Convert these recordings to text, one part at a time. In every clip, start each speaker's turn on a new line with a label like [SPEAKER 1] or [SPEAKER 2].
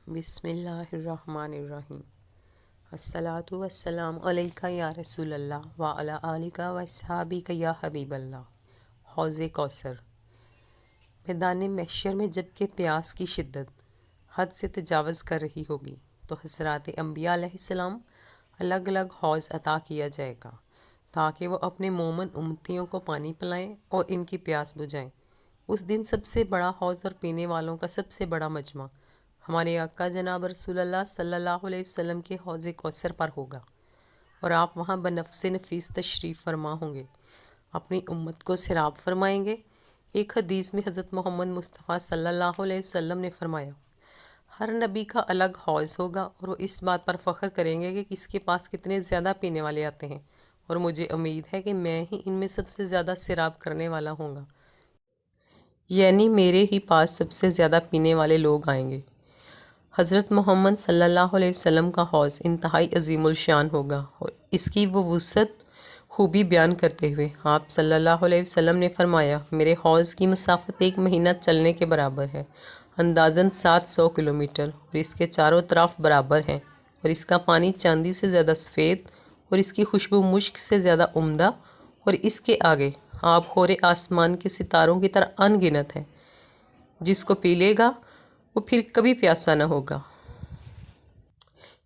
[SPEAKER 1] بسم اللہ الرحمن الرحیم۔ الصلاۃ والسلام علیکہ یا رسول اللہ وعلی آلکہ واصحابکہ یا حبیب اللہ۔ حوض کوثر۔ میدان محشر میں جب کہ پیاس کی شدت حد سے تجاوز کر رہی ہوگی تو حضرات انبیاء علیہ السلام الگ الگ حوض عطا کیا جائے گا تاکہ وہ اپنے مومن امتیوں کو پانی پلائیں اور ان کی پیاس بجھائیں۔ اس دن سب سے بڑا حوض اور پینے والوں کا سب سے بڑا مجمع ہمارے آقا جناب رسول اللہ صلی اللہ علیہ وسلم کے حوض کوثر پر ہوگا، اور آپ وہاں بنفس نفیس تشریف فرما ہوں گے، اپنی امت کو سیراب فرمائیں گے۔ ایک حدیث میں حضرت محمد مصطفیٰ صلی اللہ علیہ وسلم نے فرمایا، ہر نبی کا الگ حوض ہوگا اور وہ اس بات پر فخر کریں گے کہ کس کے پاس کتنے زیادہ پینے والے آتے ہیں، اور مجھے امید ہے کہ میں ہی ان میں سب سے زیادہ سیراب کرنے والا ہوں گا، یعنی میرے ہی پاس سب سے زیادہ پینے والے لوگ آئیں گے۔ حضرت محمد صلی اللہ علیہ وسلم کا حوض انتہائی عظیم الشان ہوگا، اور اس کی وہ وسعت خوبی بیان کرتے ہوئے آپ صلی اللہ علیہ وسلم نے فرمایا، میرے حوض کی مسافت 1 مہینہ چلنے کے برابر ہے، اندازاً 700 کلومیٹر، اور اس کے چاروں طرف برابر ہیں، اور اس کا پانی چاندی سے زیادہ سفید اور اس کی خوشبو مشک سے زیادہ عمدہ، اور اس کے آگے آب خور آسمان کے ستاروں کی طرح ان گنت ہے۔ جس کو پی لے گا وہ پھر کبھی پیاسا نہ ہوگا۔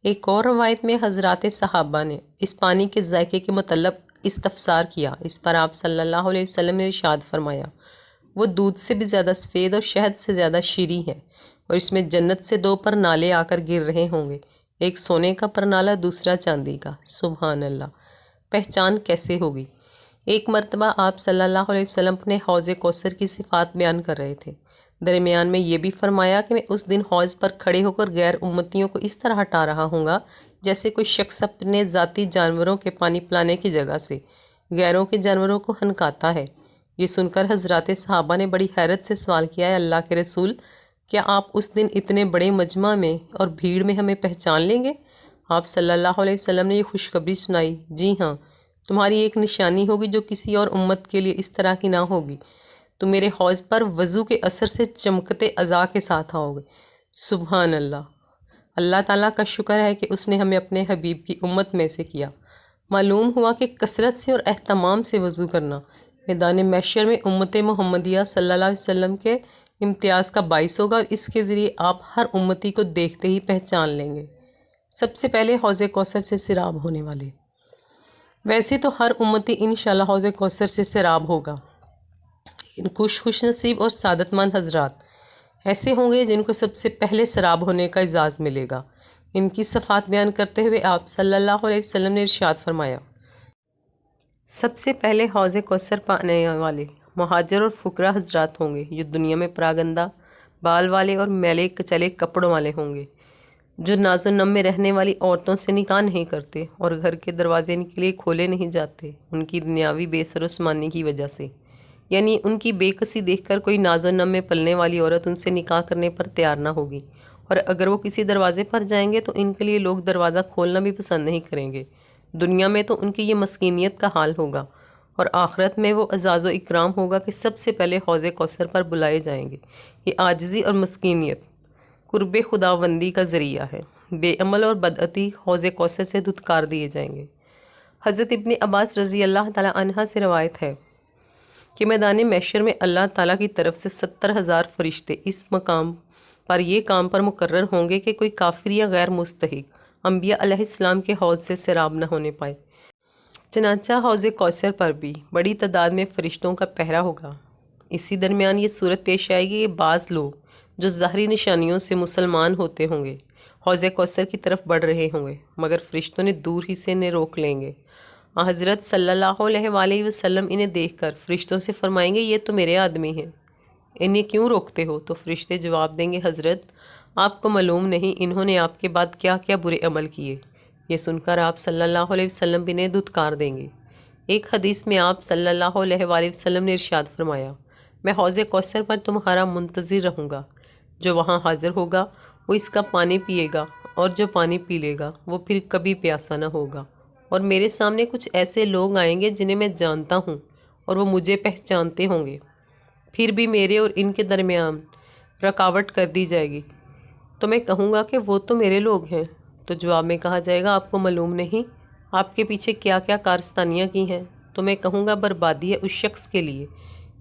[SPEAKER 1] ایک اور روایت میں حضرات صحابہ نے اس پانی کے ذائقے کے متعلق استفسار کیا۔ اس پر آپ صلی اللہ علیہ وسلم نے ارشاد فرمایا، وہ دودھ سے بھی زیادہ سفید اور شہد سے زیادہ شیریں ہے، اور اس میں جنت سے 2 پرنالے آ کر گر رہے ہوں گے، ایک سونے کا پرنالہ، دوسرا چاندی کا۔ سبحان اللہ! پہچان کیسے ہوگی؟ ایک مرتبہ آپ صلی اللہ علیہ وسلم اپنے حوض کوثر کی صفات بیان کر رہے تھے، درمیان میں یہ بھی فرمایا کہ میں اس دن حوض پر کھڑے ہو کر غیر امتیوں کو اس طرح ہٹا رہا ہوں گا جیسے کوئی شخص اپنے ذاتی جانوروں کے پانی پلانے کی جگہ سے غیروں کے جانوروں کو ہنکاتا ہے۔ یہ سن کر حضرات صحابہ نے بڑی حیرت سے سوال کیا، ہے اللہ کے رسول، کیا آپ اس دن اتنے بڑے مجمع میں اور بھیڑ میں ہمیں پہچان لیں گے؟ آپ صلی اللہ علیہ وسلم نے یہ خوشخبری سنائی، جی ہاں، تمہاری ایک نشانی ہوگی جو کسی اور امت کے لیے اس طرح کی نہ ہوگی، تو میرے حوض پر وضو کے اثر سے چمکتے اعضاء کے ساتھ آؤ گے۔ سبحان اللہ! اللہ تعالیٰ کا شکر ہے کہ اس نے ہمیں اپنے حبیب کی امت میں سے کیا۔ معلوم ہوا کہ کثرت سے اور اہتمام سے وضو کرنا میدان محشر میں امت محمدیہ صلی اللہ علیہ وسلم کے امتیاز کا باعث ہوگا، اور اس کے ذریعے آپ ہر امتی کو دیکھتے ہی پہچان لیں گے۔ سب سے پہلے حوض کوثر سے سیراب ہونے والے۔ ویسے تو ہر امتی انشاءاللہ حوض کوثر سے سیراب ہوگا، لیکن خوش نصیب اور سعادت مند حضرات ایسے ہوں گے جن کو سب سے پہلے سیراب ہونے کا اعزاز ملے گا۔ ان کی صفات بیان کرتے ہوئے آپ صلی اللہ علیہ وسلم نے ارشاد فرمایا، سب سے پہلے حوض کوثر پانے والے مہاجر اور فقراء حضرات ہوں گے، جو دنیا میں پراگندہ بال والے اور میلے کچلے کپڑوں والے ہوں گے، جو ناز و نم میں رہنے والی عورتوں سے نکاح نہیں کرتے اور گھر کے دروازے ان کے لیے کھولے نہیں جاتے ان کی دنیاوی بے سر و سامانی کی وجہ سے، یعنی ان کی بے کسی دیکھ کر کوئی ناز و نم میں پلنے والی عورت ان سے نکاح کرنے پر تیار نہ ہوگی، اور اگر وہ کسی دروازے پر جائیں گے تو ان کے لیے لوگ دروازہ کھولنا بھی پسند نہیں کریں گے۔ دنیا میں تو ان کی یہ مسکینیت کا حال ہوگا، اور آخرت میں وہ اعزاز و اکرام ہوگا کہ سب سے پہلے حوض کوثر پر بلائے جائیں گے۔ یہ عاجزی اور مسکینیت قرب خداوندی کا ذریعہ ہے۔ بے عمل اور بدعتی حوض کوثر سے دھتکار دیے جائیں گے۔ حضرت ابن عباس رضی اللہ تعالیٰ عنہ سے روایت ہے کہ میدان محشر میں اللہ تعالیٰ کی طرف سے 70,000 فرشتے اس مقام پر یہ کام پر مقرر ہوں گے کہ کوئی کافر یا غیر مستحق انبیاء علیہ السلام کے حوض سے سیراب نہ ہونے پائے۔ چنانچہ حوض کوثر پر بھی بڑی تعداد میں فرشتوں کا پہرا ہوگا۔ اسی درمیان یہ صورت پیش آئے گی کہ بعض لوگ جو ظاہری نشانیوں سے مسلمان ہوتے ہوں گے حوض کوثر کی طرف بڑھ رہے ہوں گے، مگر فرشتوں نے دور ہی سے انہیں روک لیں گے۔ حضرت صلی اللہ علیہ وآلہ وسلم انہیں دیکھ کر فرشتوں سے فرمائیں گے، یہ تو میرے آدمی ہیں، انہیں کیوں روکتے ہو؟ تو فرشتے جواب دیں گے، حضرت آپ کو معلوم نہیں انہوں نے آپ کے بعد کیا کیا برے عمل کیے۔ یہ سن کر آپ صلی اللہ علیہ وسلم بھی انہیں دھتکار دیں گے۔ ایک حدیث میں آپ صلی اللہ علیہ وآلہ وسلم نے ارشاد فرمایا، میں حوض کوثر پر تمہارا منتظر رہوں گا، جو وہاں حاضر ہوگا وہ اس کا پانی پیے گا، اور جو پانی پی لے گا وہ پھر کبھی پیاسا نہ ہوگا، اور میرے سامنے کچھ ایسے لوگ آئیں گے جنہیں میں جانتا ہوں اور وہ مجھے پہچانتے ہوں گے، پھر بھی میرے اور ان کے درمیان رکاوٹ کر دی جائے گی، تو میں کہوں گا کہ وہ تو میرے لوگ ہیں، تو جواب میں کہا جائے گا آپ کو معلوم نہیں آپ کے پیچھے کیا کیا کارستانیاں کی ہیں؟ تو میں کہوں گا بربادی ہے اس شخص کے لیے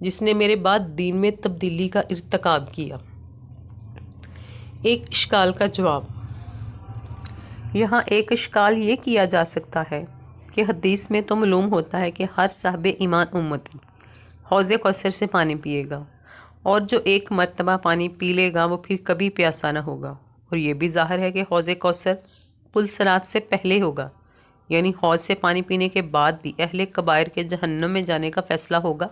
[SPEAKER 1] جس نے میرے بعد دین میں تبدیلی کا ارتکاب کیا۔ ایک اشکال کا جواب۔ یہاں ایک اشکال یہ کیا جا سکتا ہے کہ حدیث میں تو معلوم ہوتا ہے کہ ہر صاحب ایمان امتی حوض کوثر سے پانی پیے گا، اور جو ایک مرتبہ پانی پی لے گا وہ پھر کبھی پیاسا نہ ہوگا، اور یہ بھی ظاہر ہے کہ حوض کوثر پل صراط سے پہلے ہوگا، یعنی حوض سے پانی پینے کے بعد بھی اہل کبائر کے جہنم میں جانے کا فیصلہ ہوگا۔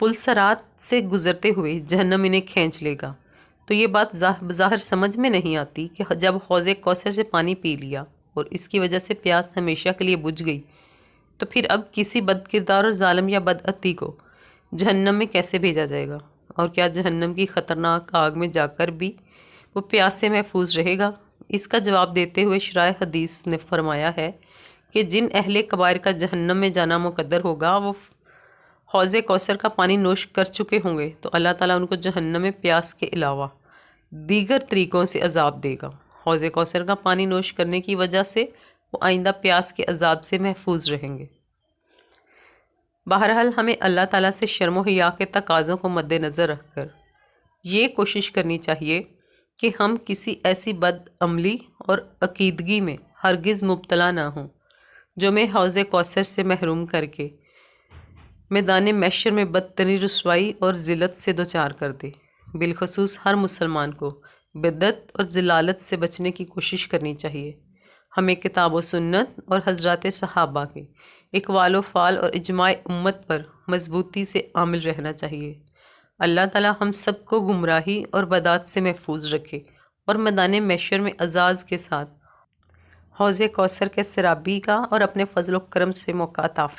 [SPEAKER 1] پل صراط سے گزرتے ہوئے جہنم انہیں کھینچ لے گا، تو یہ بات بظاہر سمجھ میں نہیں آتی کہ جب حوض کوثر سے پانی پی لیا اور اس کی وجہ سے پیاس ہمیشہ کے لیے بجھ گئی، تو پھر اب کسی بد کردار اور ظالم یا بدعتی کو جہنم میں کیسے بھیجا جائے گا؟ اور کیا جہنم کی خطرناک آگ میں جا کر بھی وہ پیاس سے محفوظ رہے گا؟ اس کا جواب دیتے ہوئے شرائع حدیث نے فرمایا ہے کہ جن اہل کبائر کا جہنم میں جانا مقدر ہوگا وہ حوض کوثر کا پانی نوش کر چکے ہوں گے، تو اللہ تعالیٰ ان کو جہنم میں پیاس کے علاوہ دیگر طریقوں سے عذاب دے گا۔ حوض کوثر کا پانی نوش کرنے کی وجہ سے وہ آئندہ پیاس کے عذاب سے محفوظ رہیں گے۔ بہرحال ہمیں اللہ تعالیٰ سے شرم و حیا کے تقاضوں کو مد نظر رکھ کر یہ کوشش کرنی چاہیے کہ ہم کسی ایسی بد عملی اور عقیدگی میں ہرگز مبتلا نہ ہوں جو میں حوض کوثر سے محروم کر کے میدان محشر میں بدترین رسوائی اور ذلت سے دوچار کر دے۔ بالخصوص ہر مسلمان کو بدعت اور ضلالت سے بچنے کی کوشش کرنی چاہیے۔ ہمیں کتاب و سنت اور حضرات صحابہ کے اقوال و فعال اور اجماع امت پر مضبوطی سے عامل رہنا چاہیے۔ اللہ تعالی ہم سب کو گمراہی اور بدعت سے محفوظ رکھے اور میدان محشر میں اعزاز کے ساتھ حوض کوثر کے سرابی کا اور اپنے فضل و کرم سے موقع عطا فرمائے۔